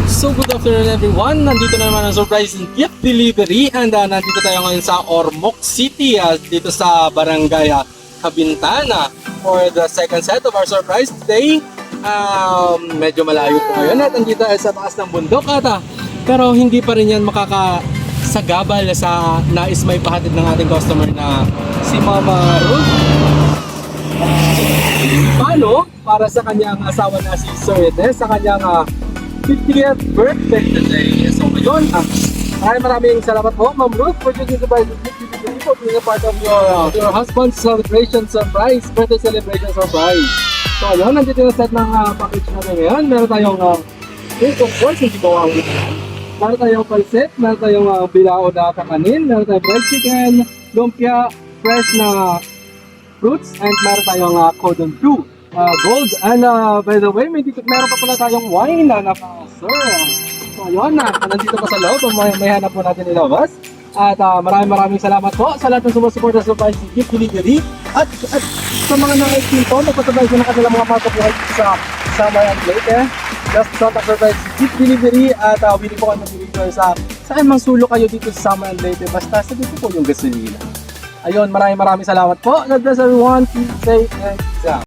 So good afternoon everyone, nandito na naman ang surprise gift delivery and nandito tayo ngayon sa Ormoc City dito sa Barangay Cabintana for the second set of our surprise today. Medyo malayo po ngayon at nandito tayo sa taas ng bundok pero hindi pa rin yan makakasagabal sa nais may pahatid ng ating customer na si Mama Ruth. Paano para sa kanyang asawa na si Sir Ede sa kanyang 50th birthday today. So ngayon, maraming salamat po, Ma'am Ruth, for choosing to buy this gift for being a part of your husband's celebration surprise, birthday celebration surprise. So ayun, nandito yung set ng package natin ngayon. Meron tayong cake, of course, hindi ko ang meron tayong pansit, meron tayong bilao na kakanin, meron tayong fried chicken, lumpia, fresh na fruits, and meron tayong cordon bleu. Gold. And by the way, meron pa pala tayong wine na sir. So ayun nandito pa sa loob. May hanap po natin ilabas. At maraming salamat po sa lahat ng sumusuporta sa Surprise Gift Delivery. At sa mga nang-explain po, magpasabay ko na kanila mga matapuhay sa Summer and Leyte. Just contact Surprise Gift Delivery at willing po kayo mag-deliver sa saan mang sulok kayo dito sa Summer and Leyte. Basta sa dito po yung gasolina. Ayun, maraming salamat po. God bless everyone. Keep safe and peace out.